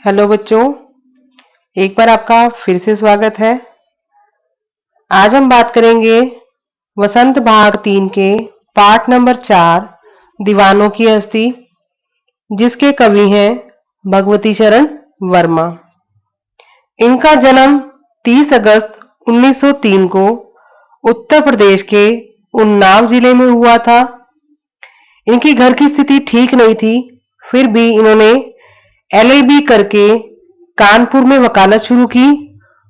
Hello बच्चों, एक बार आपका फिर से स्वागत है। आज हम बात करेंगे वसंत भाग 3 के पाठ नंबर 4 दीवानों की हस्ती, जिसके कवि हैं भगवती शरण वर्मा। इनका जन्म 30 अगस्त 1903 को उत्तर प्रदेश के उन्नाव जिले में हुआ था। इनकी घर की स्थिति ठीक नहीं थी, फिर भी इन्होंने एलएलबी करके कानपुर में वकालत शुरू की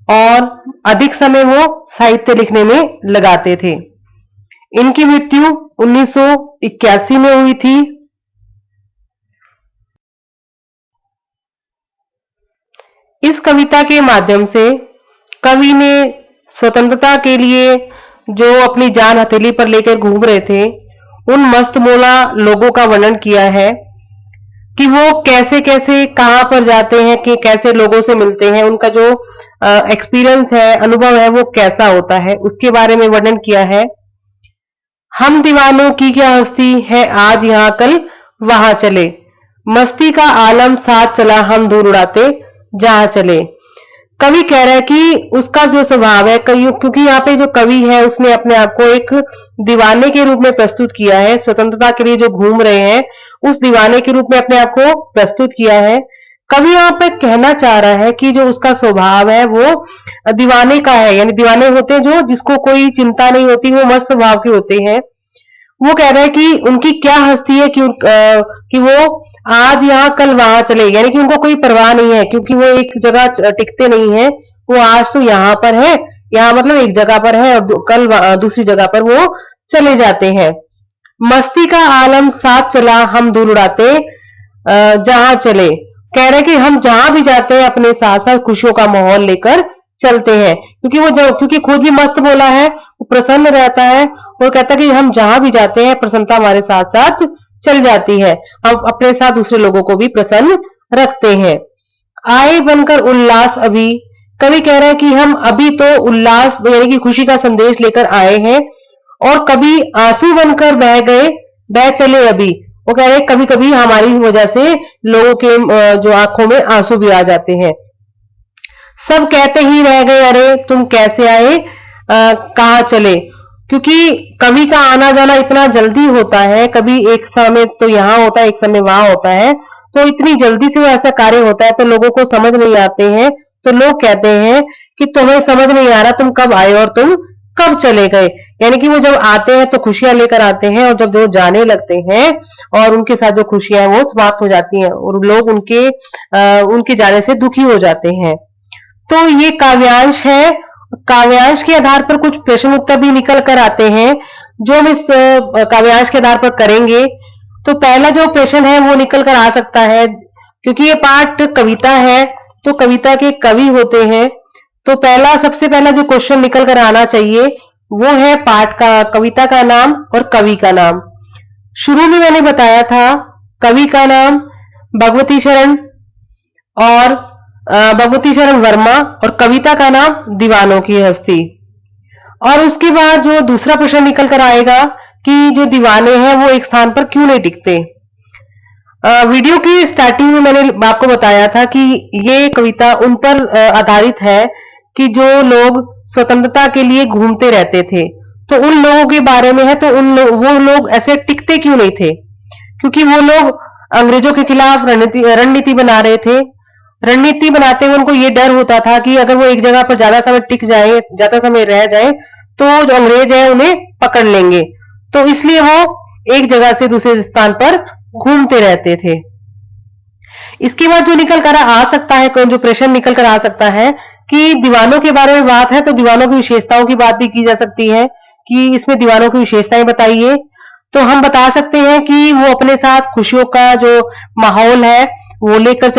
और अधिक समय वो साहित्य लिखने में लगाते थे। इनकी मृत्यु 1981 में हुई थी। इस कविता के माध्यम से कवि ने स्वतंत्रता के लिए जो अपनी जान हथेली पर लेकर घूम रहे थे, उन मस्तमौला लोगों का वर्णन किया है कि वो कैसे कैसे कहां पर जाते हैं, कि कैसे लोगों से मिलते हैं, उनका जो एक्सपीरियंस है, अनुभव है, वो कैसा होता है, उसके बारे में वर्णन किया है। हम दीवानों की क्या हस्ती है, आज यहाँ कल वहां चले, मस्ती का आलम साथ चला, हम दूर उड़ाते जहां चले। कवि कह रहा है कि उसका जो स्वभाव है, क्योंकि यहाँ पे जो कवि है उसने अपने आप को एक दीवाने के रूप में प्रस्तुत किया है, स्वतंत्रता के लिए जो घूम रहे हैं उस दीवाने के रूप में अपने आप को प्रस्तुत किया है। कवि यहाँ पे कहना चाह रहा है कि जो उसका स्वभाव है वो दीवाने का है, यानी दीवाने होते हैं जो जिसको कोई चिंता नहीं होती, वो मस्त स्वभाव के होते हैं। वो कह रहे हैं कि उनकी क्या हस्ती है कि वो आज यहाँ कल वहां चले, यानी कि उनको कोई परवाह नहीं है, क्योंकि वो एक जगह टिकते नहीं है। वो आज तो यहाँ पर है, यहाँ मतलब एक जगह पर है, और कल दूसरी जगह पर वो चले जाते हैं। मस्ती का आलम साथ चला, हम दूर उड़ाते जहां चले। कह रहे कि हम जहां भी जाते हैं अपने साथ साथ खुशियों का माहौल लेकर चलते हैं, क्योंकि खुद भी मस्त बोला है, वो प्रसन्न रहता है और कहता है कि हम जहां भी जाते हैं प्रसन्नता हमारे साथ साथ चल जाती है, हम अपने साथ दूसरे लोगों को भी प्रसन्न रखते हैं। आए बनकर उल्लास अभी, कवि कह रहे हैं कि हम अभी तो उल्लास यानी कि खुशी का संदेश लेकर आए हैं, और कभी आंसू बनकर बह गए, बह चले अभी। वो कह रहे हैं कभी कभी हमारी वजह से लोगों के जो आंखों में आंसू भी आ जाते हैं। सब कहते ही रह गए, अरे तुम कैसे आए, कहाँ चले। क्योंकि कवि का आना जाना इतना जल्दी होता है, कभी एक समय तो यहाँ होता है, एक समय वहां होता है, तो इतनी जल्दी से वो ऐसा कार्य होता है तो लोगों को समझ नहीं आते हैं। तो लोग कहते हैं कि तुम्हें समझ नहीं आ रहा, तुम कब आए और तुम कब चले गए। यानी कि वो जब आते हैं तो खुशियां लेकर आते हैं, और जब वो जाने लगते हैं और उनके साथ जो खुशियां हैं वो समाप्त हो जाती हैं, और लोग उनके जाने से दुखी हो जाते हैं। तो ये काव्यांश है। काव्यांश के आधार पर कुछ प्रश्न उत्तर भी निकल कर आते हैं, जो हम इस काव्यांश के आधार पर करेंगे। तो पहला जो प्रश्न है वो निकल कर आ सकता है, क्योंकि ये पाठ कविता है तो कविता के कवि होते हैं। तो सबसे पहला जो क्वेश्चन निकल कर आना चाहिए वो है पाठ का, कविता का नाम और कवि का नाम। शुरू में मैंने बताया था कवि का नाम भगवती शरण और भगवती शरण वर्मा, और कविता का नाम दीवानों की हस्ती। और उसके बाद जो दूसरा प्रश्न निकल कर आएगा कि जो दीवाने हैं वो एक स्थान पर क्यों नहीं टिकते। वीडियो की स्टार्टिंग में मैंने आपको बताया था कि ये कविता उन पर आधारित है कि जो लोग स्वतंत्रता के लिए घूमते रहते थे, तो उन लोगों के बारे में है। तो वो लोग ऐसे टिकते क्यों नहीं थे, क्योंकि वो लोग अंग्रेजों के खिलाफ रणनीति बना रहे थे। रणनीति बनाते हुए उनको ये डर होता था कि अगर वो एक जगह पर ज्यादा समय टिक जाए, ज्यादा समय रह जाए, तो जो अंग्रेज है उन्हें पकड़ लेंगे। तो इसलिए वो एक जगह से दूसरे स्थान पर घूमते रहते थे। इसके बाद जो निकल कर आ सकता है, जो प्रश्न निकल कर आ सकता है कि दीवानों के बारे में बात है, तो दीवानों की विशेषताओं की बात भी की जा सकती है कि इसमें दीवानों की विशेषताएं बताइए। तो हम बता सकते हैं कि वो अपने साथ खुशियों का जो माहौल है वो लेकर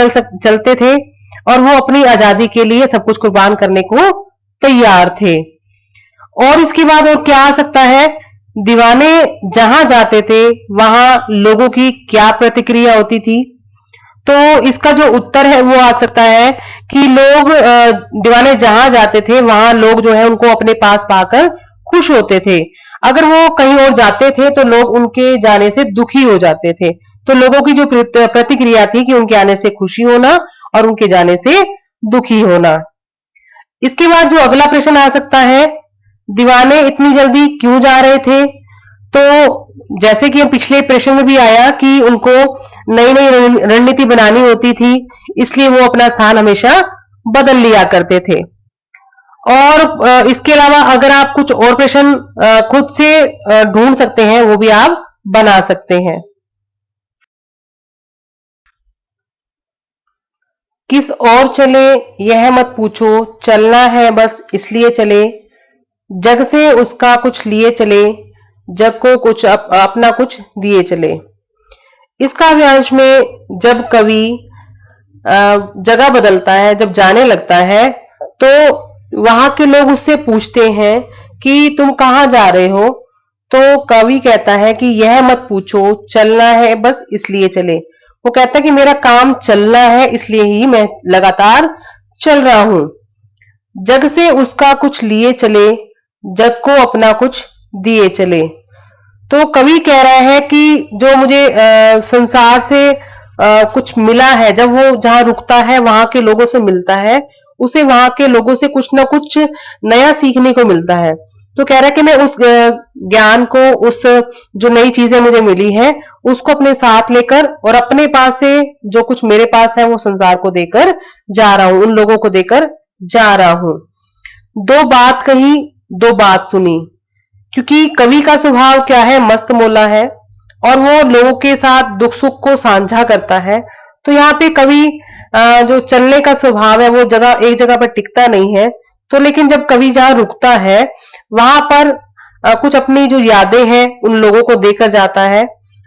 चलते थे, और वो अपनी आजादी के लिए सब कुछ कुर्बान करने को तैयार थे। और इसके बाद और क्या आ सकता है, दीवाने जहां जाते थे वहां लोगों की क्या प्रतिक्रिया होती थी। तो इसका जो उत्तर है वो आ सकता है कि लोग दीवाने जहां जाते थे वहां लोग जो है उनको अपने पास पाकर खुश होते थे। अगर वो कहीं और जाते थे तो लोग उनके जाने से दुखी हो जाते थे। तो लोगों की जो प्रतिक्रिया थी कि उनके आने से खुशी होना और उनके जाने से दुखी होना। इसके बाद जो अगला प्रश्न आ सकता है, दीवाने इतनी जल्दी क्यों जा रहे थे? तो जैसे कि पिछले प्रश्न में भी आया कि उनको नई नई रणनीति बनानी होती थी, इसलिए वो अपना स्थान हमेशा बदल लिया करते थे। और इसके अलावा अगर आप कुछ और प्रश्न खुद से ढूंढ सकते हैं, वो भी आप बना सकते हैं। किस ओर चले यह मत पूछो, चलना है बस इसलिए चले, जग से उसका कुछ लिए चले, जग को कुछ अपना कुछ दिए चले। इस काव्यांश में जब कवि जगह बदलता है, जब जाने लगता है, तो वहां के लोग उससे पूछते हैं कि तुम कहाँ जा रहे हो? तो कवि कहता है कि यह मत पूछो, चलना है बस इसलिए चले। वो कहता है कि मेरा काम चलना है, इसलिए ही मैं लगातार चल रहा हूं। जग से उसका कुछ लिए चले, जग को अपना कुछ दिए चले। तो कवि कह रहा है कि जो मुझे संसार से कुछ मिला है, जब वो जहां रुकता है वहां के लोगों से मिलता है, उसे वहां के लोगों से कुछ ना कुछ नया सीखने को मिलता है। तो कह रहा है कि मैं उस ज्ञान को, उस जो नई चीजें मुझे मिली है, उसको अपने साथ लेकर और अपने पास से जो कुछ मेरे पास है वो संसार को देकर जा रहा हूं, उन लोगों को देकर जा रहा हूं। दो बात कही, दो बात सुनी, क्योंकि कवि का स्वभाव क्या है, मस्त मौला है और वो लोगों के साथ दुख सुख को साझा करता है। तो यहाँ पे कवि जो चलने का स्वभाव है वो जगह एक जगह पर टिकता नहीं है। तो लेकिन जब कवि जहां रुकता है वहां पर कुछ अपनी जो यादें हैं उन लोगों को देकर जाता है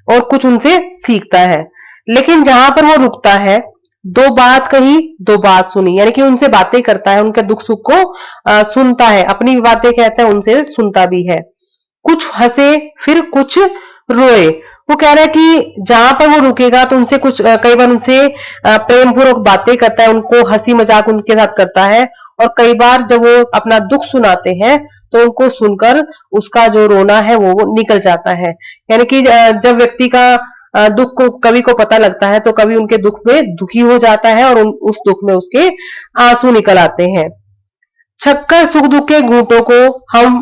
और कुछ उनसे सीखता है। लेकिन जहां पर वो रुकता है, दो बात कही दो बात सुनी, यानी कि उनसे बातें करता है, उनके दुख सुख को सुनता है, अपनी बातें कहता है, उनसे सुनता भी है। कुछ हंसे फिर कुछ रोए। वो कह रहा है कि जहां पर वो रुकेगा तो उनसे कुछ कई बार उनसे प्रेम पूर्वक बातें करता है, उनको हंसी मजाक उनके साथ करता है। और कई बार जब वो अपना दुख सुनाते हैं तो उनको सुनकर उसका जो रोना है वो निकल जाता है। यानी कि जब व्यक्ति का दुख को कवि को पता लगता है तो कवि उनके दुख में दुखी हो जाता है और उस दुख में उसके आंसू निकल आते हैं। छक्कर सुख दुख के घूंटों को हम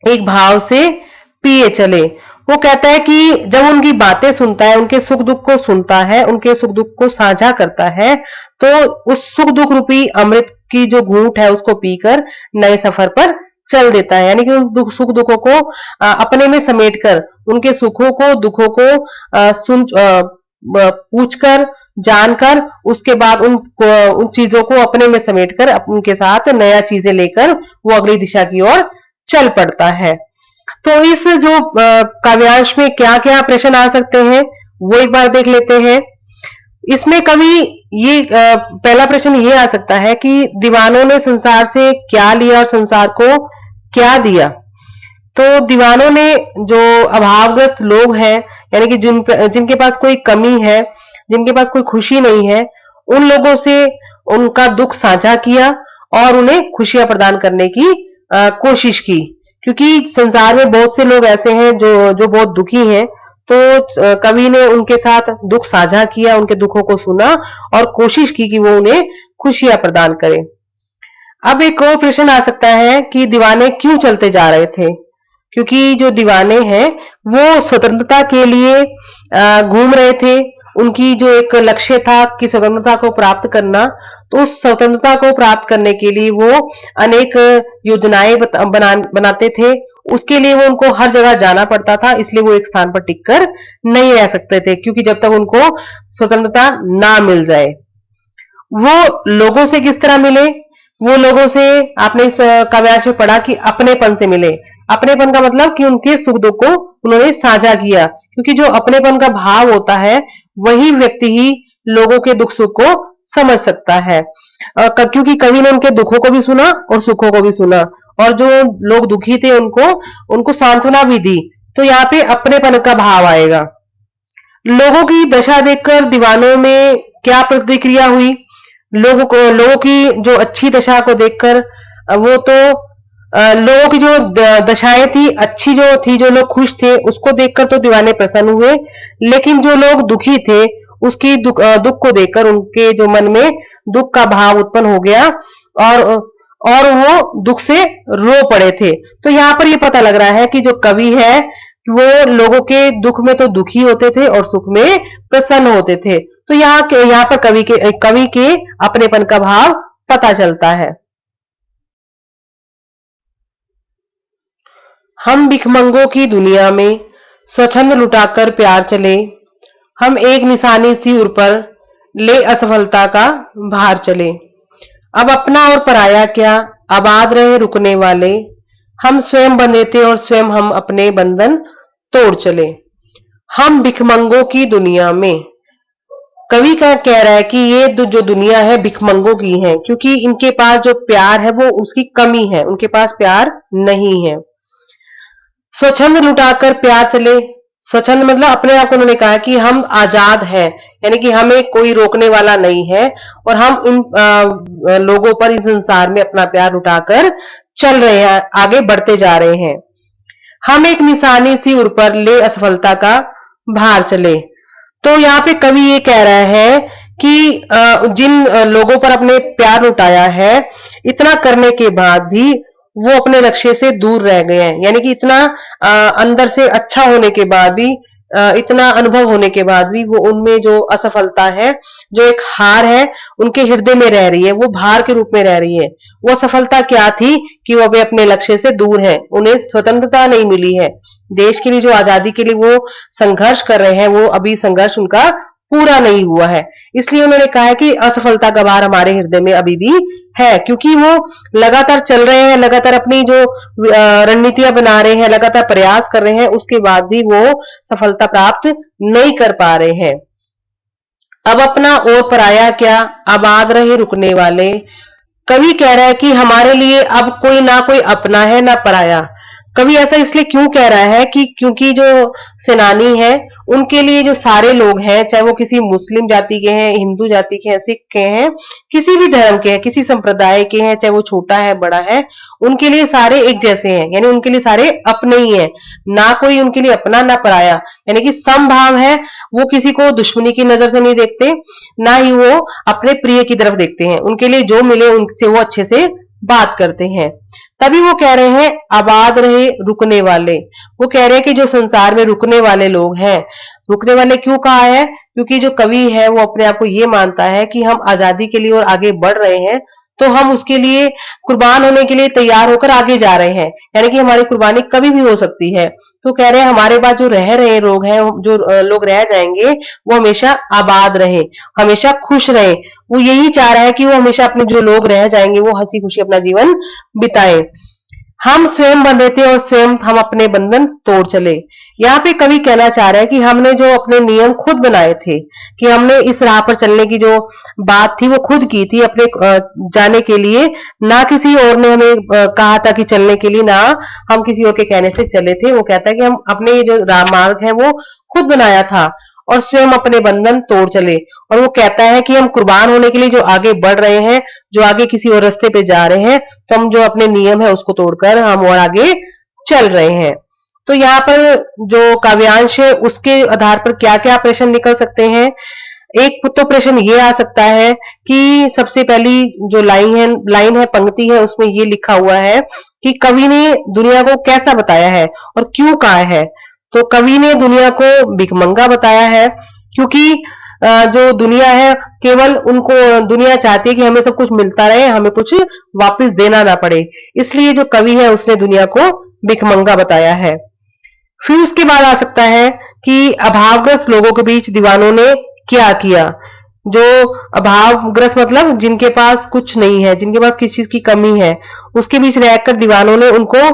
एक भाव से पिए चले। वो कहता है कि जब उनकी बातें सुनता है, उनके सुख दुख को सुनता है, उनके सुख दुख को साझा करता है, तो उस सुख दुख रूपी अमृत की जो घूंट है उसको पीकर नए सफर पर चल देता है। यानी कि उस सुख दुखों को अपने में समेटकर, उनके सुखों को दुखों को पूछकर, जानकर, उसके बाद उन चीजों को अपने में समेटकर उनके साथ नया चीजें लेकर वो अगली दिशा की ओर चल पड़ता है। तो इस जो काव्यांश में क्या क्या प्रश्न आ सकते हैं वो एक बार देख लेते हैं। इसमें कवि ये पहला प्रश्न ये आ सकता है कि दीवानों ने संसार से क्या लिया और संसार को क्या दिया। तो दीवानों ने, जो अभावग्रस्त लोग हैं, यानी कि जिनके पास कोई कमी है, जिनके पास कोई खुशी नहीं है, उन लोगों से उनका दुख साझा किया और उन्हें खुशियां प्रदान करने की कोशिश की। क्योंकि संसार में बहुत से लोग ऐसे हैं जो बहुत दुखी हैं। तो कवि ने उनके साथ दुख साझा किया, उनके दुखों को सुना और कोशिश की कि वो उन्हें खुशियां प्रदान करे। अब एक और प्रश्न आ सकता है कि दीवाने क्यों चलते जा रहे थे? क्योंकि जो दीवाने हैं वो स्वतंत्रता के लिए घूम रहे थे। उनकी जो एक लक्ष्य था कि स्वतंत्रता को प्राप्त करना, तो उस स्वतंत्रता को प्राप्त करने के लिए वो अनेक योजनाएं बनाते थे। उसके लिए वो उनको हर जगह जाना पड़ता था, इसलिए वो एक स्थान पर टिककर नहीं रह सकते थे, क्योंकि जब तक उनको स्वतंत्रता ना मिल जाए। वो लोगों से किस तरह मिले? वो लोगों से आपने इस काव्यांश में पढ़ा कि अपनेपन से मिले। अपनेपन का मतलब कि उनके सुख दुख को उन्होंने साझा किया, क्योंकि जो अपनेपन का भाव होता है वही व्यक्ति ही लोगों के दुख सुख को समझ सकता है। क्योंकि कवि ने उनके दुखों को भी सुना और सुखों को भी सुना, और जो लोग दुखी थे उनको सांत्वना भी दी। तो यहाँ पे अपनेपन का भाव आएगा। लोगों की दशा देखकर दीवानों में क्या प्रतिक्रिया हुई? लोगों की जो अच्छी दशा को देखकर, वो तो लोगों की जो दशाएं थी अच्छी, जो थी, जो लोग खुश थे, उसको देखकर तो दीवाने प्रसन्न हुए। लेकिन जो लोग दुखी थे उसकी दुख को देखकर उनके जो मन में दुख का भाव उत्पन्न हो गया और वो दुख से रो पड़े थे। तो यहाँ पर ये पता लग रहा है कि जो कवि है वो लोगों के दुख में तो दुखी होते थे और सुख में प्रसन्न होते थे। तो यहाँ पर कवि के अपनेपन का भाव पता चलता है। हम भिखमंगों की दुनिया में स्वच्छंद लुटाकर प्यार चले, हम एक निशानी सी उर पर ले असफलता का भार चले। अब अपना और पराया क्या, आबाद रहे रुकने वाले, हम स्वयं बंधे थे और स्वयं हम अपने बंधन तोड़ चले। हम भिखमंगों की दुनिया में, कवि का कह रहा है कि ये जो दुनिया है भिखमंगों की है, क्योंकि इनके पास जो प्यार है वो उसकी कमी है, उनके पास प्यार नहीं है। स्वच्छंद लुटाकर प्यार चले, स्वच्छंद मतलब अपने आप को उन्होंने कहा कि हम आजाद हैं, यानी कि हमें कोई रोकने वाला नहीं है और हम इन लोगों पर इस संसार में अपना प्यार लुटाकर चल रहे हैं, आगे बढ़ते जा रहे हैं। हम एक निशानी सी उर पर ले असफलता का भार चले। तो यहाँ पे कवि ये कह रहा है कि जिन लोगों पर अपने प्यार लुटाया है, इतना करने के बाद भी वो अपने लक्ष्य से दूर रह गए हैं, यानी कि इतना अंदर से अच्छा होने के बाद भी, इतना अनुभव होने के बाद भी वो उनमें जो असफलता है, जो एक हार है, उनके हृदय में रह रही है, वो भार के रूप में रह रही है। वो सफलता क्या थी कि वो अभी अपने लक्ष्य से दूर है, उन्हें स्वतंत्रता नहीं मिली है, देश के लिए जो आजादी के लिए वो संघर्ष कर रहे हैं, वो अभी संघर्ष उनका पूरा नहीं हुआ है। इसलिए उन्होंने कहा है कि असफलता का भार हमारे हृदय में अभी भी है, क्योंकि वो लगातार चल रहे हैं, लगातार अपनी जो रणनीतियां बना रहे हैं, लगातार प्रयास कर रहे हैं, उसके बाद भी वो सफलता प्राप्त नहीं कर पा रहे हैं। अब अपना और पराया क्या, आबाद रहे रुकने वाले। कवि कह रहा है कि हमारे लिए अब कोई ना कोई अपना है ना पराया। कवि ऐसा इसलिए क्यों कह रहा है कि क्योंकि जो सेनानी है उनके लिए जो सारे लोग हैं, चाहे वो किसी मुस्लिम जाति के हैं, हिंदू जाति के हैं, सिख के हैं, किसी भी धर्म के हैं, किसी संप्रदाय के हैं, चाहे वो छोटा है बड़ा है, उनके लिए सारे एक जैसे हैं, यानी उनके लिए सारे अपने ही हैं, ना कोई उनके लिए अपना ना पराया, यानी कि समभाव है। वो किसी को दुश्मनी की नजर से नहीं देखते, ना ही वो अपने प्रिय की तरफ देखते हैं, उनके लिए जो मिले उनसे वो अच्छे से बात करते हैं। तभी वो कह रहे हैं आबाद रहे रुकने वाले। वो कह रहे हैं कि जो संसार में रुकने वाले लोग हैं, रुकने वाले क्यों कहा है, क्योंकि जो कवि है वो अपने आप को ये मानता है कि हम आजादी के लिए और आगे बढ़ रहे हैं, तो हम उसके लिए कुर्बान होने के लिए तैयार होकर आगे जा रहे हैं, यानी कि हमारी कुर्बानी कभी भी हो सकती है। तो कह रहे हैं हमारे बाद जो रह रहे लोग हैं, जो लोग रह जाएंगे, वो हमेशा आबाद रहे, हमेशा खुश रहे। वो यही चाह रहा है कि वो हमेशा अपने जो लोग रह जाएंगे वो हंसी खुशी अपना जीवन बिताएं। हम स्वयं बंधे थे और स्वयं हम अपने बंधन तोड़ चले। यहाँ पे कवि कहना चाह रहा है कि हमने जो अपने नियम खुद बनाए थे, कि हमने इस राह पर चलने की जो बात थी वो खुद की थी अपने जाने के लिए, ना किसी और ने हमें कहा था कि चलने के लिए, ना हम किसी और के कहने से चले थे। वो कहता है कि हम अपने ये जो मार्ग है वो खुद बनाया था और स्वयं अपने बंधन तोड़ चले। और वो कहता है कि हम कुर्बान होने के लिए जो आगे बढ़ रहे हैं, जो आगे किसी और रास्ते पे जा रहे हैं, तो हम जो अपने नियम है उसको तोड़कर हम और आगे चल रहे हैं। तो यहाँ पर जो काव्यांश है उसके आधार पर क्या क्या प्रश्न निकल सकते हैं। एक तो प्रश्न ये आ सकता है कि सबसे पहली जो लाइन है पंक्ति है, उसमें ये लिखा हुआ है कि कवि ने दुनिया को कैसा बताया है और क्यों कहा है। तो कवि ने दुनिया को भिखमंगा बताया है, क्योंकि जो दुनिया है केवल उनको दुनिया चाहती है कि हमें सब कुछ मिलता रहे, हमें कुछ वापस देना ना पड़े, इसलिए जो कवि है उसने दुनिया को भिखमंगा बताया है। फिर उसके बाद आ सकता है कि अभावग्रस्त लोगों के बीच दीवानों ने क्या किया। जो अभावग्रस्त मतलब जिनके पास कुछ नहीं है, जिनके पास किसी चीज की कमी है, उसके बीच रहकर दीवानों ने उनको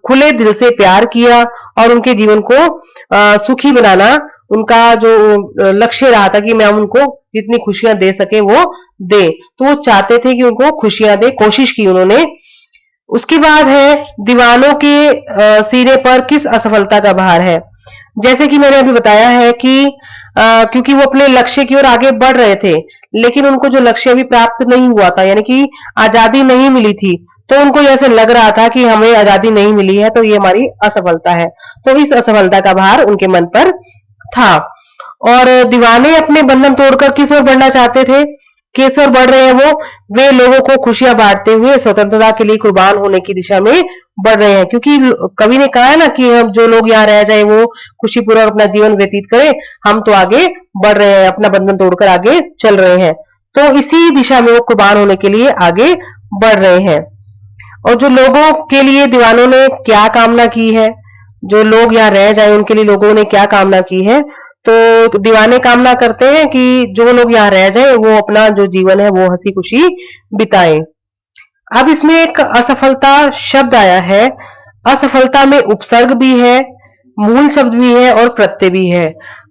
खुले दिल से प्यार किया और उनके जीवन को सुखी बनाना उनका जो लक्ष्य रहा था कि मैं उनको जितनी खुशियां दे सके वो दे। तो वो चाहते थे कि उनको खुशियां दे, कोशिश की उन्होंने। उसके बाद है दीवानों के सिरे पर किस असफलता का भार है। जैसे कि मैंने अभी बताया है कि क्योंकि वो अपने लक्ष्य की ओर आगे बढ़ रहे थे, लेकिन उनको जो लक्ष्य अभी प्राप्त नहीं हुआ था, यानी कि आजादी नहीं मिली थी, तो उनको ऐसे लग रहा था कि हमें आजादी नहीं मिली है तो ये हमारी असफलता है। तो इस असफलता का भार उनके मन पर था। और दीवाने अपने बंधन तोड़कर किस ओर बढ़ना चाहते थे, किस ओर बढ़ रहे हैं वे लोगों को खुशियां बांटते हुए स्वतंत्रता के लिए कुर्बान होने की दिशा में बढ़ रहे हैं। क्योंकि कवि ने कहा है ना कि हम जो लोग यहाँ रह जाए वो खुशीपूर्वक अपना जीवन व्यतीत करें, हम तो आगे बढ़ रहे हैं, अपना बंधन तोड़कर आगे चल रहे हैं। तो इसी दिशा में वो कुर्बान होने के लिए आगे बढ़ रहे हैं। और जो लोगों के लिए दीवानों ने क्या कामना की है, जो लोग यहाँ रह जाए उनके लिए लोगों ने क्या कामना की है, तो दीवाने कामना करते हैं कि जो लोग यहाँ रह जाए वो अपना जो जीवन है वो हंसी खुशी बिताएं। अब इसमें एक असफलता शब्द आया है। असफलता में उपसर्ग भी है, मूल शब्द भी है और प्रत्यय भी है।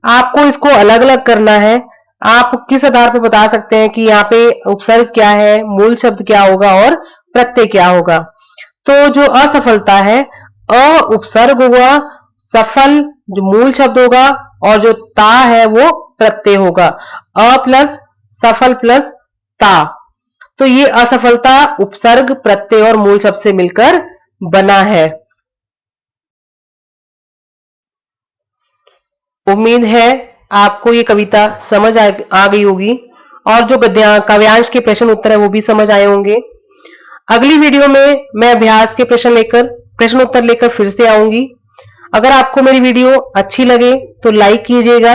आपको इसको अलग अलग करना है। आप किस आधार पर बता सकते हैं कि यहाँ पे उपसर्ग क्या है, मूल शब्द क्या होगा और प्रत्यय क्या होगा। तो जो असफलता है, अ उपसर्ग होगा, सफल जो मूल शब्द होगा और जो ता है वो प्रत्यय होगा। अ प्लस सफल प्लस ता। तो ये असफलता उपसर्ग प्रत्यय और मूल शब्द से मिलकर बना है। उम्मीद है आपको ये कविता समझ आ गई होगी और जो काव्यांश के प्रश्न उत्तर है वो भी समझ आए होंगे। अगली वीडियो में मैं अभ्यास के प्रश्न उत्तर लेकर फिर से आऊंगी। अगर आपको मेरी वीडियो अच्छी लगे तो लाइक कीजिएगा,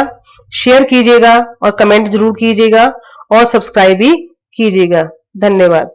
शेयर कीजिएगा और कमेंट जरूर कीजिएगा और सब्सक्राइब भी कीजिएगा। धन्यवाद।